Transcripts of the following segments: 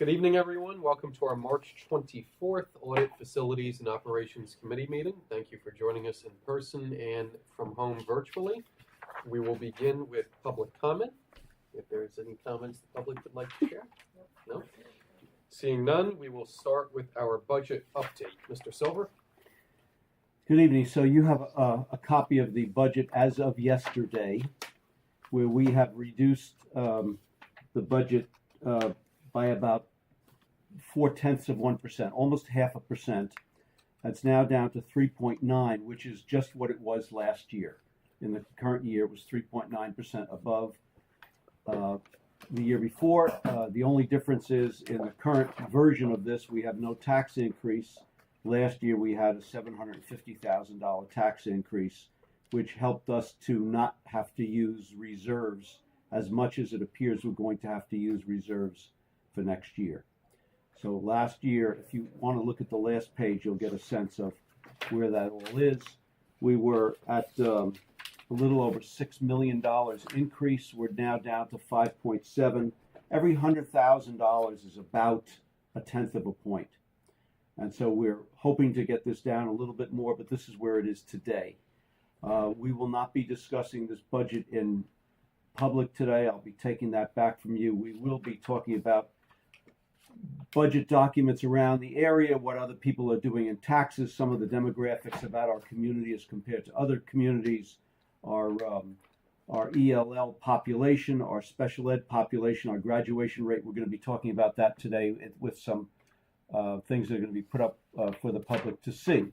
Good evening, everyone. Welcome to our March 24th Audit Facilities and Operations Committee meeting. Thank you for joining us in person and from home virtually. We will begin with public comment. If there's any comments the public would like to share. No? Seeing none, we will start with our budget update. Mr. Silver? Good evening. So you have a copy of the budget as of yesterday, where we have reduced the budget by about 0.4%, almost 0.5%. That's now down to 3.9, which is just what it was last year. In the current year, it was 3.9% above the year before. The only difference is in the current version of this, we have no tax increase. Last year, we had a $750,000 tax increase, which helped us to not have to use reserves as much as it appears we're going to have to use reserves for next year. So last year, if you want to look at the last page, you'll get a sense of where that all is. We were at a little over $6 million increase. We're now down to 5.7. Every $100,000 is about 1/10 of a point. And so we're hoping to get this down a little bit more, but this is where it is today. We will not be discussing this budget in public today. I'll be taking that back from you. We will be talking about budget documents around the area, what other people are doing in taxes, some of the demographics about our community as compared to other communities, our ELL population, our special ed population, our graduation rate. We're going to be talking about that today with some things that are going to be put up for the public to see.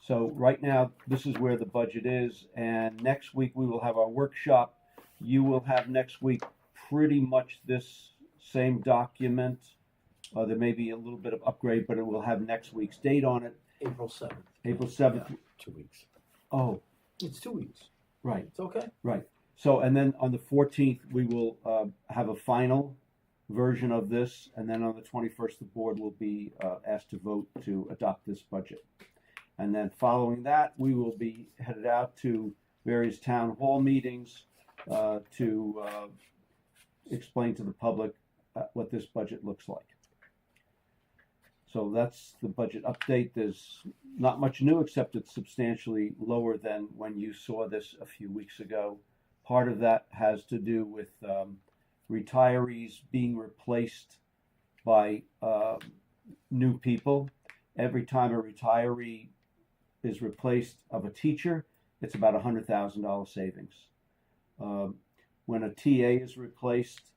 So right now, this is where the budget is, and next week we will have our workshop. You will have next week pretty much this same document. There may be a little bit of upgrade, but it will have next week's date on it. April 7th. April 7th. Yeah, 2 weeks. Oh, It's 2 weeks. right, It's okay. right. So, and then on the 14th, we will have a final version of this, and then on the 21st, the board will be asked to vote to adopt this budget. And then following that, we will be headed out to various town hall meetings to explain to the public what this budget looks like. So that's the budget update. There's not much new, except it's substantially lower than when you saw this a few weeks ago. Part of that has to do with retirees being replaced by new people. Every time a retiree is replaced of a teacher, it's about $100,000 savings. When a TA is replaced,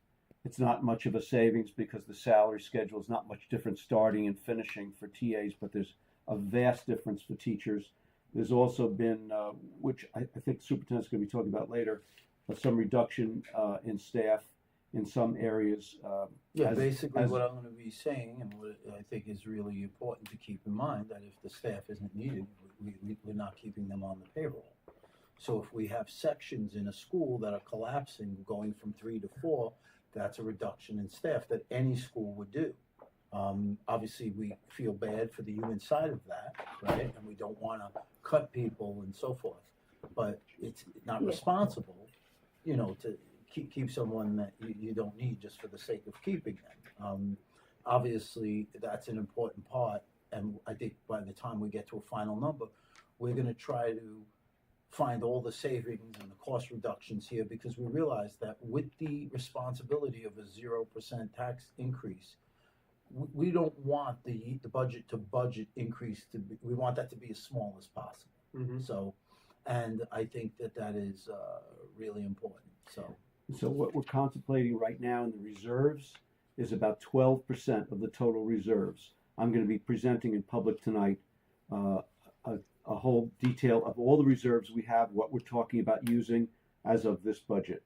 it's not much of a savings because the salary schedule is not much different starting and finishing for TAs, but there's a vast difference for teachers. There's also been, which I think the superintendent's going to be talking about later, some reduction in staff in some areas. Basically what I'm going to be saying, and what I think is really important to keep in mind, that if the staff isn't needed, we're not keeping them on the payroll. So if we have sections in a school that are collapsing, going from 3 to 4, that's a reduction in staff that any school would do. Obviously, we feel bad for the human side of that, right? And we don't want to cut people and so forth. But it's not responsible, to keep someone that you don't need just for the sake of keeping them. Obviously, that's an important part. And I think by the time we get to a final number, we're going to try to find all the savings and the cost reductions here, because we realize that with the responsibility of a 0% tax increase, we don't want the budget to budget increase to be, we want that to be as small as possible. Mm-hmm. So, and I think that is really important. So what we're contemplating right now in the reserves is about 12% of the total reserves. I'm going to be presenting in public tonight a whole detail of all the reserves we have, what we're talking about using as of this budget.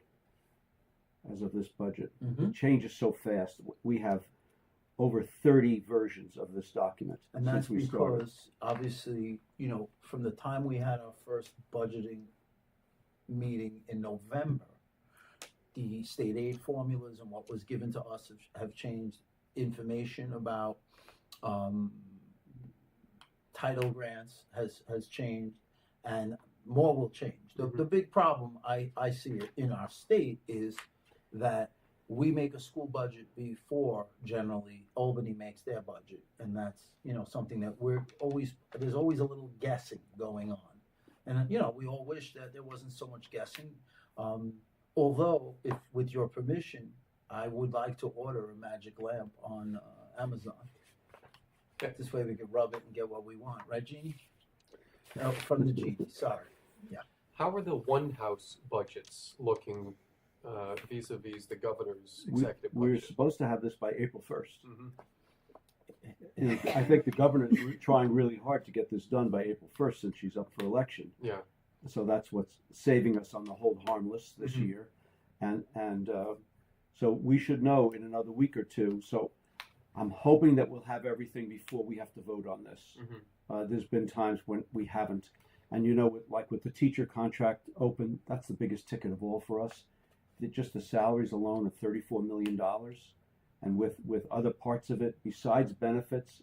Mm-hmm. It changes so fast. We have over 30 versions of this document. And that's since we because, started. obviously, from the time we had our first budgeting meeting in November, the state aid formulas and what was given to us have changed. Information about title grants has changed, and more will change. The big problem I see it in our state is that we make a school budget before generally Albany makes their budget, and that's something that there's always a little guessing going on, and we all wish that there wasn't so much guessing. Although, if with your permission, I would like to order a magic lamp on Amazon. Okay. This way we can rub it and get what we want, right, Jeannie? No, from the genie. Sorry. How are the one house budgets looking vis-a-vis the governor's executive We're budget? supposed to have this by April 1st. Mhm. I think the governor is trying really hard to get this done by April 1st since she's up for election. Yeah. So that's what's saving us on the hold harmless this Mhm. year. And so we should know in another week or two. So I'm hoping that we'll have everything before we have to vote on this. Mhm. There's been times when we haven't. And with the teacher contract open, that's the biggest ticket of all for us. Just the salaries alone are $34 million. And with other parts of it, besides benefits,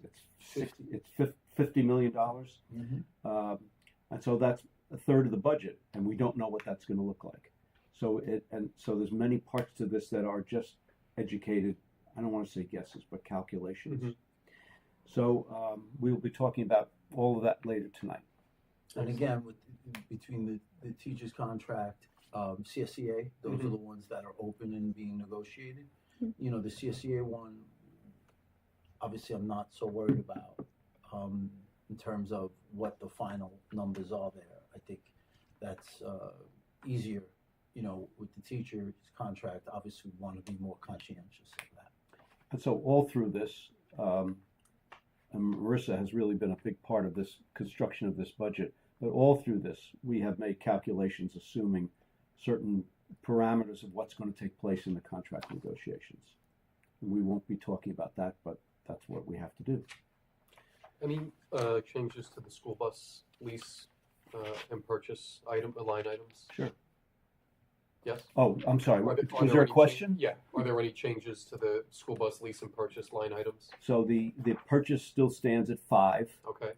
it's $50 million. Mm-hmm. And so that's a third of the budget, and we don't know what that's going to look like. So there's many parts to this that are just educated, I don't want to say guesses, but calculations. Mhm. So we'll be talking about all of that later tonight. And again, between the teacher's contract, CSEA, those are the ones that are open and being negotiated. The CSEA one, obviously, I'm not so worried about in terms of what the final numbers are there. I think that's easier. With the teacher's contract, obviously, we want to be more conscientious of that. And so all through this, and Marissa has really been a big part of this construction of this budget, but all through this, we have made calculations assuming certain parameters of what's going to take place in the contract negotiations. And we won't be talking about that, but that's what we have to do. Any changes to the school bus lease and purchase line items? Sure. Yes? Oh, I'm sorry. Are Was there a any question? Yeah. Are there any changes to the school bus lease and purchase line items? So the purchase still stands at 5 Okay.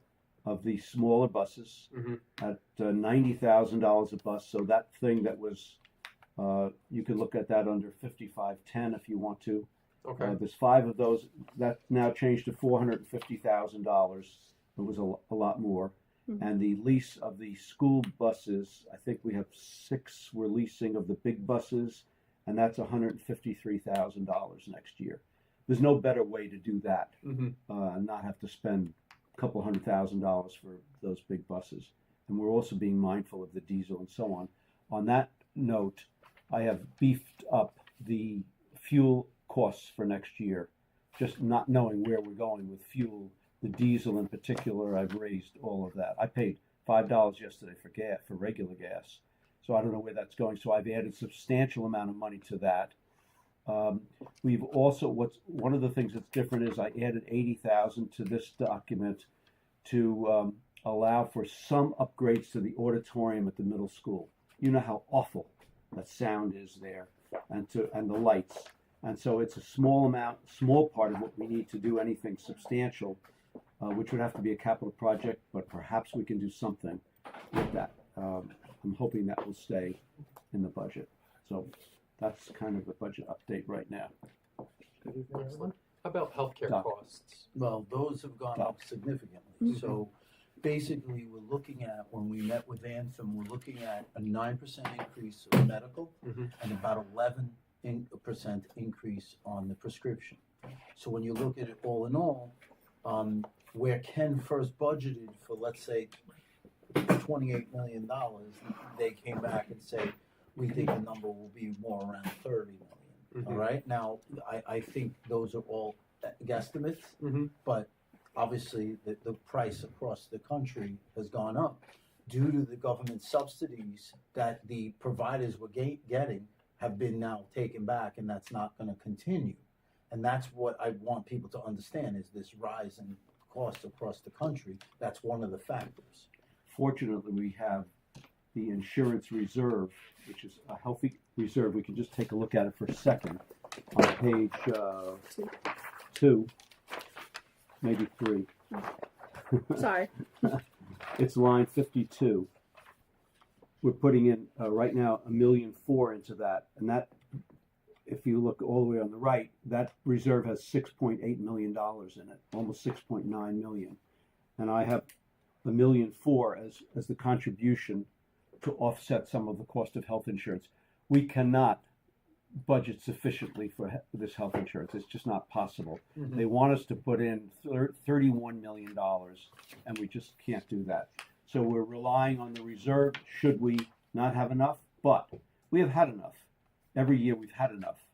of the smaller buses Mhm. at $90,000 a bus. So that thing that was, you could look at that under 5510 if you want to. Okay. There's 5 of those. That's now changed to $450,000. It was a lot more. Mhm. And the lease of the school buses, I think we have 6 we're leasing of the big buses, and that's $153,000 next year. There's no better way to do that, Mm-hmm. and not have to spend a couple $100,000 for those big buses. And we're also being mindful of the diesel and so on. On that note, I have beefed up the fuel costs for next year, just not knowing where we're going with fuel. The diesel in particular, I've raised all of that. I paid $5 yesterday for regular gas, so I don't know where that's going. So I've added substantial amount of money to that. We've also, one of the things that's different is I added $80,000 to this document to allow for some upgrades to the auditorium at the middle school. You know how awful that sound is there, and the lights. And so it's a small part of what we need to do anything substantial, which would have to be a capital project, but perhaps we can do something with that. I'm hoping that will stay in the budget. So that's kind of the budget update right now. Excellent. How about healthcare Doc. costs? Well, those have gone up significantly. Mhm. So basically, we're looking at, when we met with Anthem, we're looking at a 9% increase of medical Mhm. and about 11% increase on the prescription. So when you look at it all in all, where Ken first budgeted for, let's say, $28 million, they came back and said, we think the number will be more around 30 million. Mhm. All right. Now, I think those are all guesstimates, Mhm. but obviously the price across the country has gone up due to the government subsidies that the providers were getting have been now taken back, and that's not going to continue. And that's what I want people to understand is this rise in costs across the country. That's one of the factors. Fortunately, we have the insurance reserve, which is a healthy reserve. We can just take a look at it for a second on page 2, maybe 3. Sorry. It's line 52. We're putting in right now $1.4 million into that, and that if you look all the way on the right, that reserve has $6.8 million in it, almost 6.9 million. And I have $1.4 million as the contribution to offset some of the cost of health insurance. We cannot budget sufficiently for this health insurance. It's just not possible. Mhm. They want us to put in $31 million, and we just can't do that. So we're relying on the reserve should we not have enough, but we have had enough. Every year we've had enough,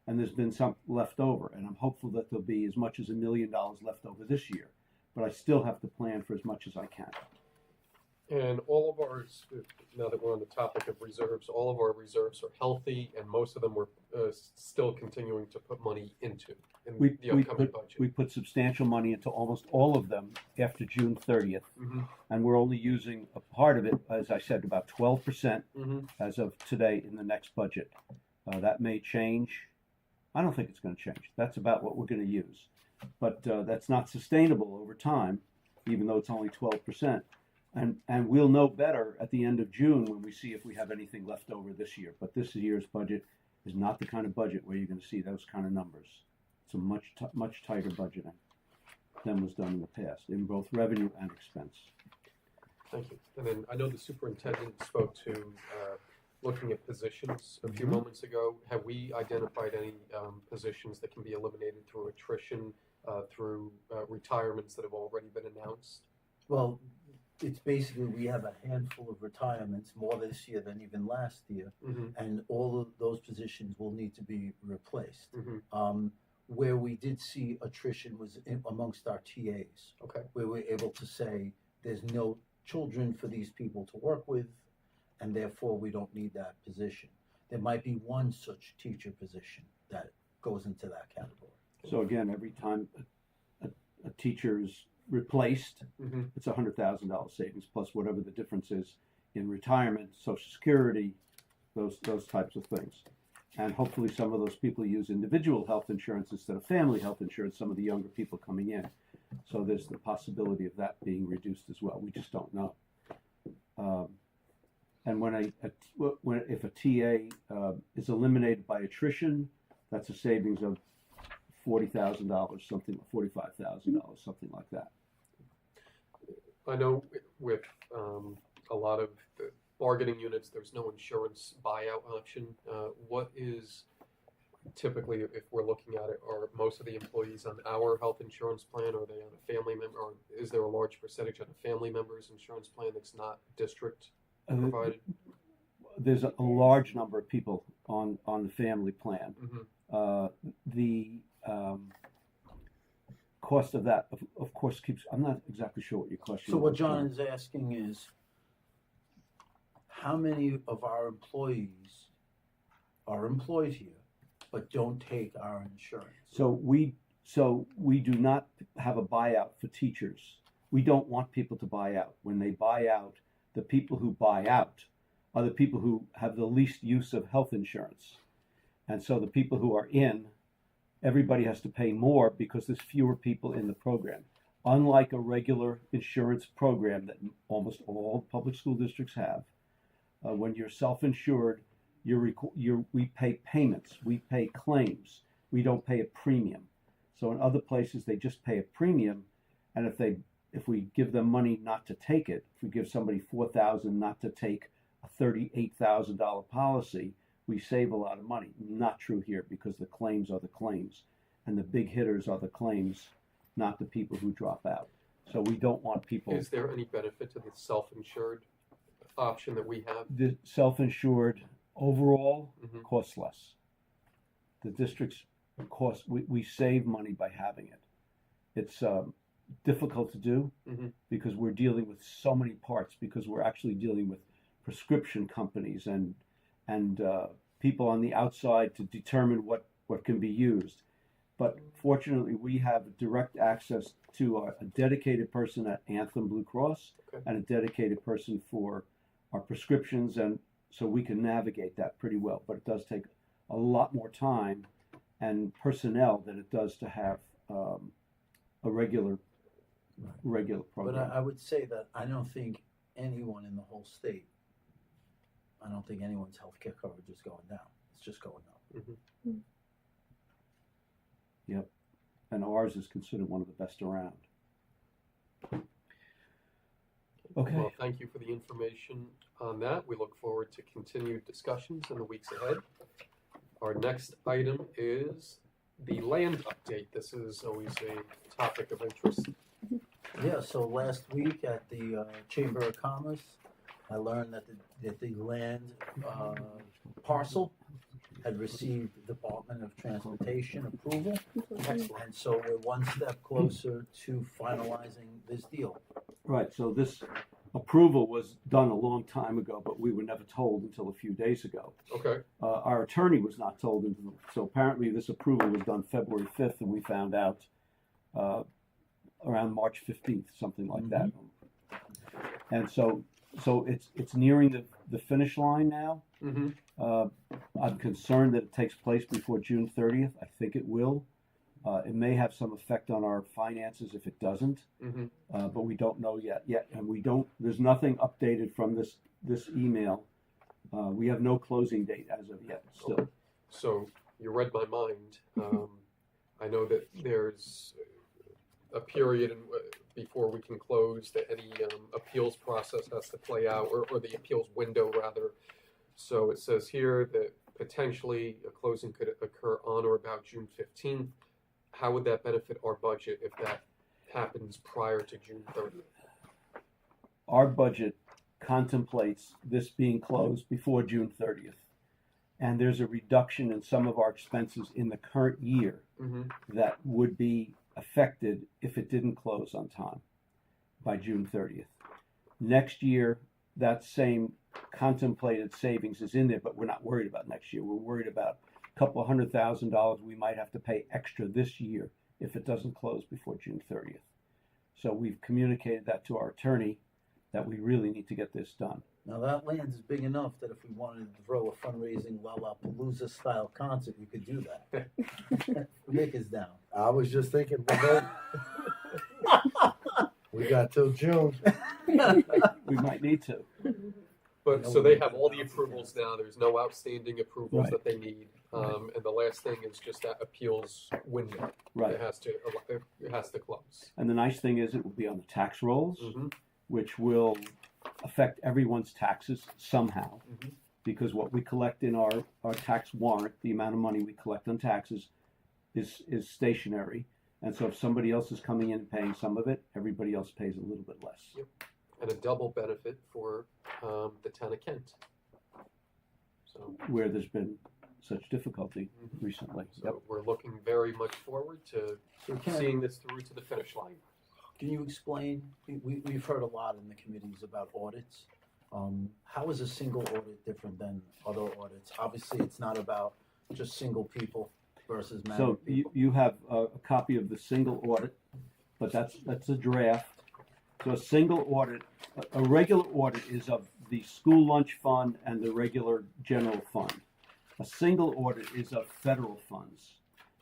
and there's been some left over, and I'm hopeful that there'll be as much as $1 million left over this year, but I still have to plan for as much as I can. And all of ours, now that we're on the topic of reserves, all of our reserves are healthy, and most of them we're still continuing to put money into in the upcoming budget. We put substantial money into almost all of them after June 30th, and we're only using a part of it, as I said, about 12% as of today in the next budget. That may change. I don't think it's going to change. That's about what we're going to use. But that's not sustainable over time, even though it's only 12%. And we'll know better at the end of June when we see if we have anything left over this year. But this year's budget is not the kind of budget where you're going to see those kind of numbers. It's a much tighter budgeting than was done in the past in both revenue and expense. Thank you. And then I know the superintendent spoke to looking at positions a few moments ago. Have we identified any positions that can be eliminated through attrition, through retirements that have already been announced? Well, it's basically we have a handful of retirements, more this year than even last year, and all of those positions will need to be replaced. Where we did see attrition was amongst our TAs. Okay. Where we're able to say there's no children for these people to work with, and therefore we don't need that position. There might be one such teacher position that goes into that category. So again, every time a teacher is replaced, it's $100,000 savings plus whatever the difference is in retirement, Social Security, those types of things. And hopefully some of those people use individual health insurance instead of family health insurance, some of the younger people coming in. So there's the possibility of that being reduced as well. We just don't know. And if a TA is eliminated by attrition, that's a savings of $40,000, something, $45,000, something like that. I know with a lot of the bargaining units, there's no insurance buyout option. What is typically, if we're looking at it, are most of the employees on our health insurance plan? Are they on a family member, or is there a large percentage on a family member's insurance plan that's not district provided? There's a large number of people on the family plan. The cost of that, of course, I'm not exactly sure what your question is. So what John is asking is, how many of our employees are employed here but don't take our insurance? So we do not have a buyout for teachers. We don't want people to buy out. When they buy out, the people who buy out are the people who have the least use of health insurance. And so the people who are in, everybody has to pay more because there's fewer people in the program. Unlike a regular insurance program that almost all public school districts have, when you're self-insured, we pay payments, we pay claims, we don't pay a premium. So in other places, they just pay a premium, and if we give them money not to take it, if we give somebody $4,000 not to take a $38,000 policy, we save a lot of money. Not true here because the claims are the claims, and the big hitters are the claims, not the people who drop out. So we don't want people. Is there any benefit to the self-insured option that we have? The self-insured overall costs less. The districts cost, we save money by having it. It's difficult to do because we're dealing with so many parts, because we're actually dealing with prescription companies and people on the outside to determine what can be used. But fortunately, we have direct access to a dedicated person at Anthem Blue Cross and a dedicated person for our prescriptions, and so we can navigate that pretty well. But it does take a lot more time and personnel than it does to have a regular program. But I would say that I don't think anyone in the whole state, I don't think anyone's health care coverage is going down. It's just going up. And ours is considered one of the best around. Okay. Well, thank you for the information on that. We look forward to continued discussions in the weeks ahead. Our next item is the land update. This is always a topic of interest. Yeah, so last week at the Chamber of Commerce, I learned that the land parcel had received Department of Transportation approval. Excellent. And so we're one step closer to finalizing this deal. Right, so this approval was done a long time ago, but we were never told until a few days ago. Okay. Our attorney was not told until, so apparently this approval was done February 5th, and we found out around March 15th, something like that. And so it's nearing the finish line now. Mm-hmm. I'm concerned that it takes place before June 30th. I think it will. It may have some effect on our finances if it doesn't, Mm-hmm. but we don't know yet. And we don't. There's nothing updated from this email. We have no closing date as of yet. Still, Okay. So you read my mind. I know that there's a period before we can close, that any appeals process has to play out, or the appeals window rather. So it says here that potentially a closing could occur on or about June 15th. How would that benefit our budget if that happens prior to June 30th? our budget contemplates this being closed before June 30th, and there's a reduction in some of our expenses in the current year Mm-hmm. that would be affected if it didn't close on time by June 30th. Next year, that same contemplated savings is in there, but we're not worried about next year. We're worried about a couple $100,000 we might have to pay extra this year if it doesn't close before June 30th. So we've communicated that to our attorney that we really need to get this done. Now that land is big enough that if we wanted to throw a fundraising Lollapalooza style concert, we could do that. Nick is down. I was just thinking, we got till June. We might need to. But so they have all the approvals now. There's no outstanding approvals Right. that they need. And the last thing is just that appeals window. Right. It has to close. And the nice thing is it will be on the tax rolls, Mm-hmm. which will affect everyone's taxes somehow. Mhm. Because what we collect in our tax warrant, the amount of money we collect on taxes, is stationary. And so if somebody else is coming in and paying some of it, everybody else pays a little bit less. Yep. And a double benefit for the town of Kent. So, Where there's been such difficulty Mhm. recently. so we're looking very much forward to So Ken, seeing this through to the finish line. can you explain, we've heard a lot in the committees about audits. How is a single audit different than other audits? Obviously, it's not about just single people versus So married people. you have a copy of the single audit, but that's a draft. So a single audit, a regular audit is of the school lunch fund and the regular general fund. A single audit is of federal funds.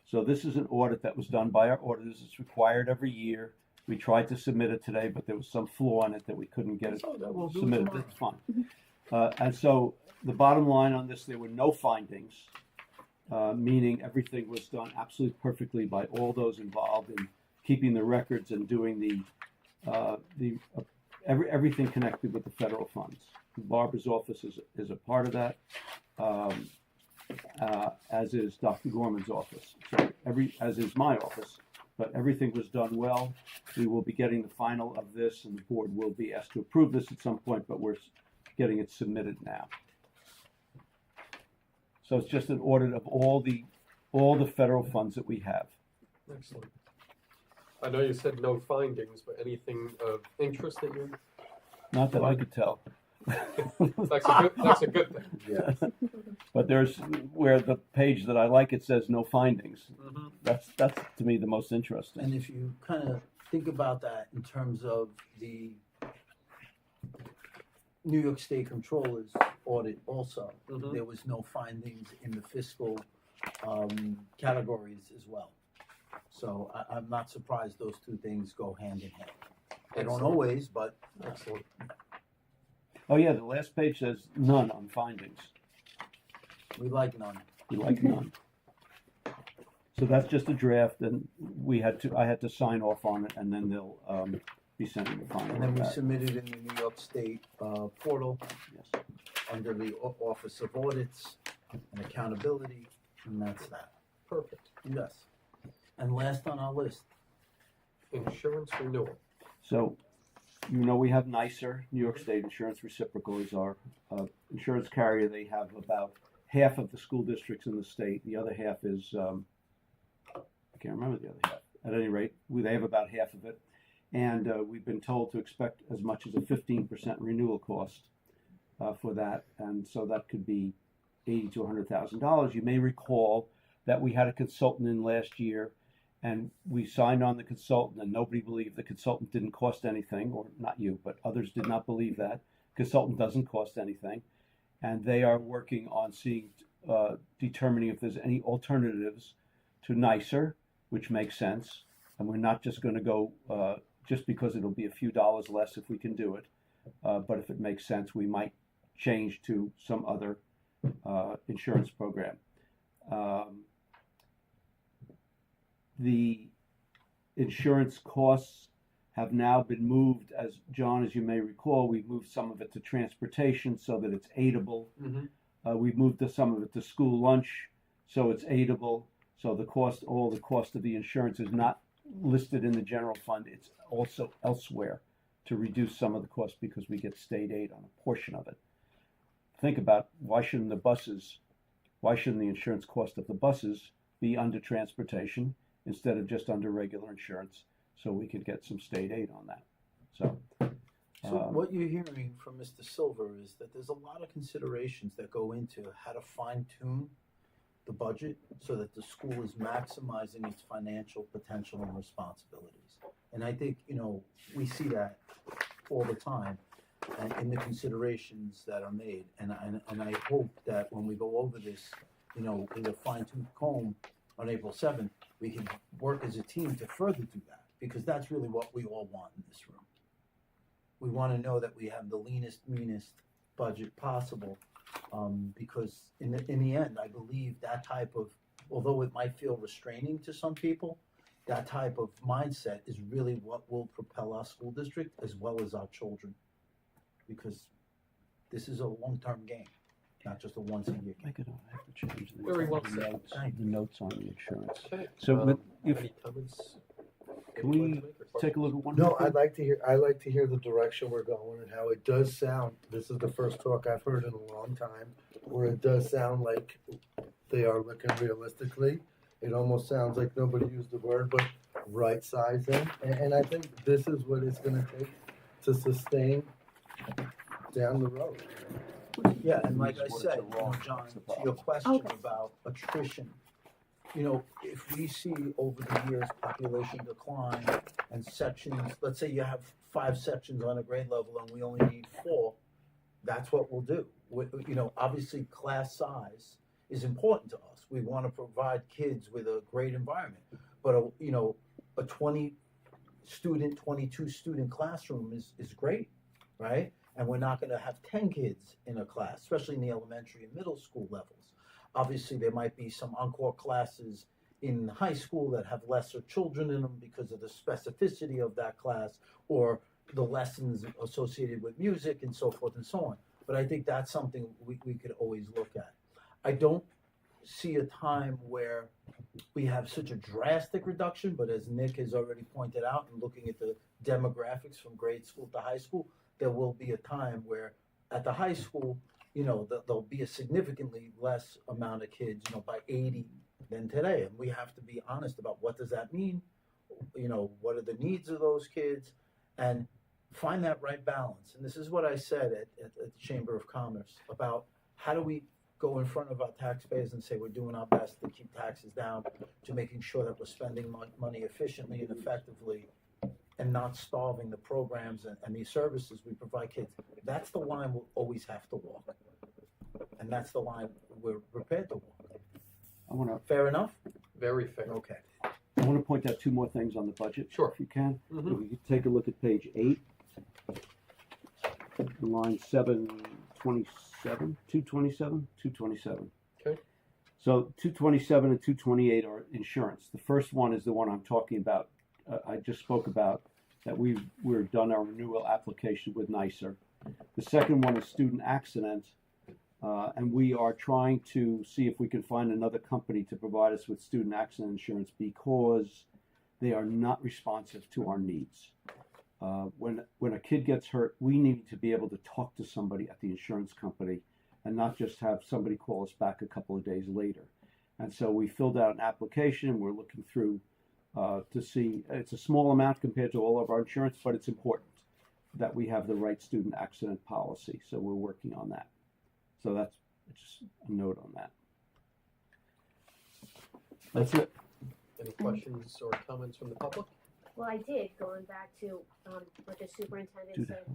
So this is an audit that was done by our auditors. It's required every year. We tried to submit it today, but there was some flaw in it that we couldn't get it So that we'll do submitted. tomorrow. It's fine. And so the bottom line on this, there were no findings, meaning everything was done absolutely perfectly by all those involved in keeping the records and doing everything connected with the federal funds. Barbara's office is a part of that, as is Dr. Gorman's office. So as is my office. But everything was done well. We will be getting the final of this, and the board will be asked to approve this at some point, but we're getting it submitted now. So it's just an audit of all the federal funds that we have. Excellent. I know you said no findings, but anything of interest that you? Not that I could tell. That's a good thing. Yes. But there's where the page that I like, it says no findings. Mm-hmm. That's to me the most interesting. And if you kind of think about that in terms of the New York State Controller's audit also, Mhm. there was no findings in the fiscal categories as well. So I'm not surprised those two things go hand in hand. They don't Excellent. always, but Excellent. Oh yeah, the last page says none on findings. We like none. We like none. So that's just a draft, and I had to sign off on it, and then they'll be sending the final. And then we back. submitted in the New York State portal Yes. under the Office of Audits and Accountability, and that's that. Perfect. Yes. And last on our list, Insurance renewal. So, we have NYSER, New York State Insurance Reciprocal is our insurance carrier. They have about half of the school districts in the state. The other half is, I can't remember the other half. At any rate, they have about half of it. And we've been told to expect as much as a 15% renewal cost for that. And so that could be $80,000 to $100,000. You may recall that we had a consultant in last year, and we signed on the consultant, and nobody believed the consultant didn't cost anything, or not you, but others did not believe that. Consultant doesn't cost anything, and they are working on determining if there's any alternatives to NYSER, which makes sense, and we're not just going to go just because it'll be a few dollars less if we can do it, but if it makes sense, we might change to some other insurance program. The insurance costs have now been moved, as John, as you may recall, we've moved some of it to transportation so that it's aidable. Mm-hmm. We've moved some of it to school lunch so it's aidable. So all the cost of the insurance is not listed in the general fund. It's also elsewhere to reduce some of the cost because we get state aid on a portion of it. Think about why shouldn't the insurance cost of the buses be under transportation instead of just under regular insurance, so we could get some state aid on that. So what you're hearing from Mr. Silver is that there's a lot of considerations that go into how to fine tune the budget so that the school is maximizing its financial potential and responsibilities. And I think, we see that all the time and in the considerations that are made. And I hope that when we go over this, with a fine-tooth comb on April 7th, we can work as a team to further do that, because that's really what we all want in this room. We want to know that we have the leanest, meanest budget possible, because in the end, I believe that type of, although it might feel restraining to some people, that type of mindset is really what will propel our school district as well as our children, because this is a long-term game, not just a once-a-year game. I have to change Very well said. the notes on the insurance. Okay. So, Any comments? Can we take a look at one? No, more thing? I like to hear the direction we're going and how it does sound. This is the first talk I've heard in a long time where it does sound like they are looking realistically. It almost sounds like nobody used the word, but right sizing. And I think this is what it's going to take to sustain down the road. Yeah, and like I These words said, are wrong. John, That's the to your problem. question Okay. about attrition, if we see over the years population decline and sections, let's say you have 5 sections on a grade level and we only need 4, that's what we'll do. Obviously class size is important to us. We want to provide kids with a great environment, but a 20 student, 22 student classroom is great, right? And we're not going to have 10 kids in a class, especially in the elementary and middle school levels. Obviously, there might be some encore classes in high school that have lesser children in them because of the specificity of that class or the lessons associated with music and so forth and so on. But I think that's something we could always look at. I don't see a time where we have such a drastic reduction, but as Nick has already pointed out, and looking at the demographics from grade school to high school, there will be a time where at the high school, there'll be a significantly less amount of kids, by 80 than today. And we have to be honest about what does that mean? What are the needs of those kids? And find that right balance. And this is what I said at the Chamber of Commerce about how do we go in front of our taxpayers and say we're doing our best to keep taxes down, to making sure that we're spending money efficiently and effectively and not starving the programs and the services we provide kids. That's the line we'll always have to walk. And that's the line we're prepared to walk. Fair enough? Very fair. Okay. I want to point out 2 more things on the budget. Sure. If you can. Mhm. If we could take a look at page 8, line 727, 227. Okay. So 227 and 228 are insurance. The first one is the one I'm talking about. I just spoke about that we're done our renewal application with NYSER. The second one is student accident, and we are trying to see if we can find another company to provide us with student accident insurance because they are not responsive to our needs. When a kid gets hurt, we need to be able to talk to somebody at the insurance company and not just have somebody call us back a couple of days later. And so we filled out an application. We're looking through to see. It's a small amount compared to all of our insurance, but it's important that we have the right student accident policy. So we're working on that. So that's just a note on that. That's it. Any questions or comments from the public? Well, I did, going back to what the superintendent Do said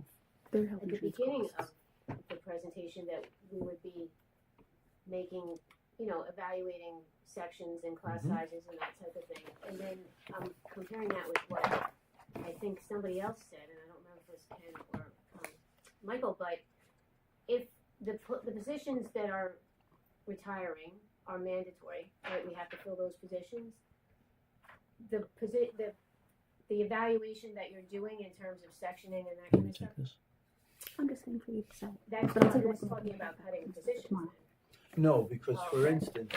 Their health at the insurance beginning costs. of the presentation, that we would be making, evaluating sections and class sizes and that type of thing. And then I'm comparing that with what I think somebody else said, and I don't remember if it was Ken or Michael, but if the positions that are retiring are mandatory, right, we have to fill those positions, the evaluation that you're doing in terms of sectioning and that kind of stuff, I'm just saying for you to say. that's But I'll take a that's look at talking it. about cutting positions. Tomorrow. No, because Oh, for okay. instance,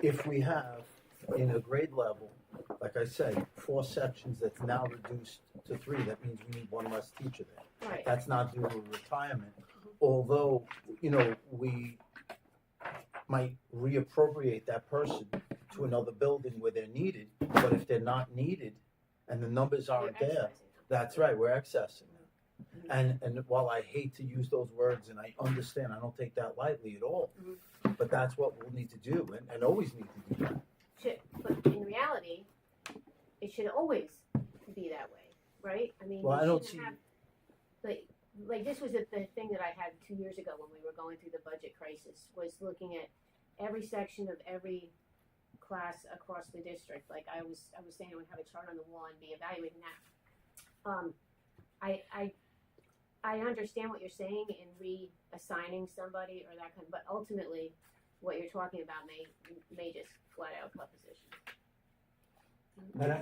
if we have in a grade level, like I said, 4 sections that's now reduced to 3, that means we need 1 less teacher there. Right. That's not due to retirement, although, we might reappropriate that person to another building where they're needed, but if they're not needed and the numbers You're aren't there, exercising them. that's right, we're accessing them. And while I hate to use those words, and I understand, I don't take that lightly at all, but that's what we'll need to do, and always need to do that. But in reality, it should always be that way, right? I mean, Well, you I don't shouldn't see- have, like this was the thing that I had 2 years ago when we were going through the budget crisis, was looking at every section of every class across the district. Like I was saying, I would have a chart on the wall and be evaluating that. I understand what you're saying in reassigning somebody or that kind, but ultimately, what you're talking about may just flat out cut positions.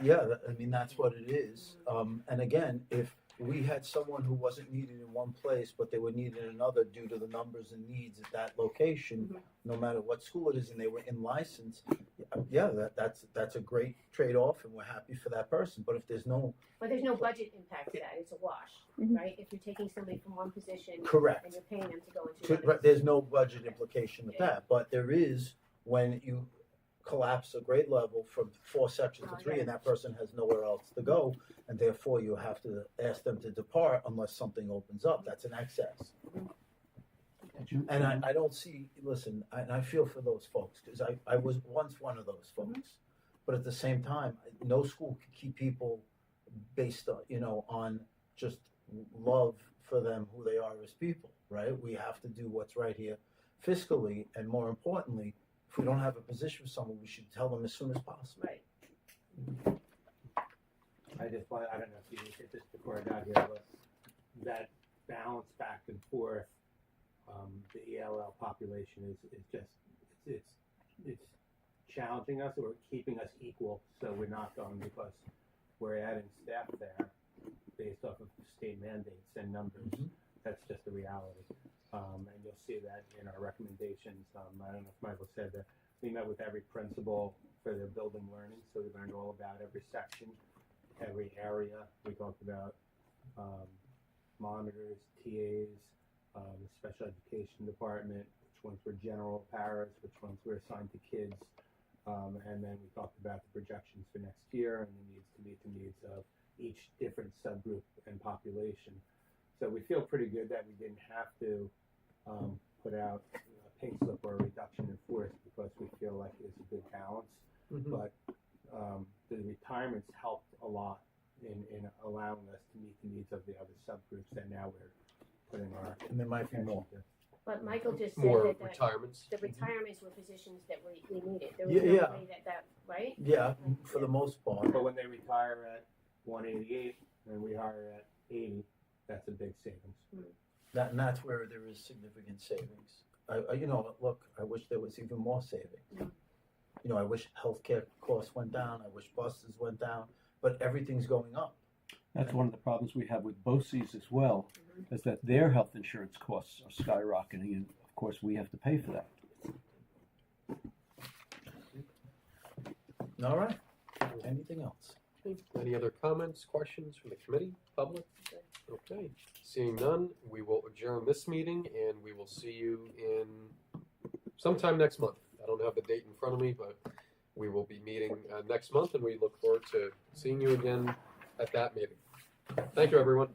Yeah, I mean, that's what it is. And again, if we had someone who wasn't needed in one place, but they were needed in another due to the numbers and needs at that location, no matter what school it is, and they were in license, yeah, that's a great trade-off, and we're happy for that person. But if there's no But there's no budget impact to that, it's a wash, Mhm. right? If you're taking somebody from one position and correct, you're paying them to go into another. right, there's no budget implication with that, but there is when you collapse a grade level from 4 sections to 3, and that person has nowhere else to go, and therefore you have to ask them to depart unless something opens up. That's an excess. And I don't see, listen, I feel for those folks, because I was once one of those folks. But at the same time, no school can keep people based on, on just love for them, who they are as people, right? We have to do what's right here fiscally, and more importantly, if we don't have a position for someone, we should tell them as soon as possible. Right. I don't know if you hit this before I got here, but that balance back and forth, the ELL population is just, it's challenging us or keeping us equal, so we're not going, because we're adding staff there based off of state mandates and numbers. That's just the reality. And you'll see that in our recommendations. I don't know if Michael said that we met with every principal for their building learning, so we learned all about every section, every area. We talked about monitors, TAs, the special education department, which ones were general paras, which ones were assigned to kids, and then we talked about the projections for next year and the needs to meet the needs of each different subgroup and population. So we feel pretty good that we didn't have to put out a pink slip or a reduction in force, because we feel like it's a good balance. But the retirements helped a lot in allowing us to meet the needs of the other subgroups that now we're putting our And there might be attention more. to. But Michael just said More that retirements. the retirements were positions that we needed. There was Yeah. nobody that, right? Yeah, for the most part. But when they retire at 188 and we hire at 80, that's a big savings. And that's where there is significant savings. you know, look, I wish there was even more savings. You know, I wish healthcare costs went down, I wish buses went down, but everything's going up. That's one of the problems we have with BOCES as well, is that their health insurance costs are skyrocketing, and of course we have to pay for that. All right, anything else? Any other comments, questions from the committee, public? Okay, seeing none, we will adjourn this meeting and we will see you in sometime next month. I don't have the date in front of me, but we will be meeting next month and we look forward to seeing you again at that meeting. Thank you, everyone.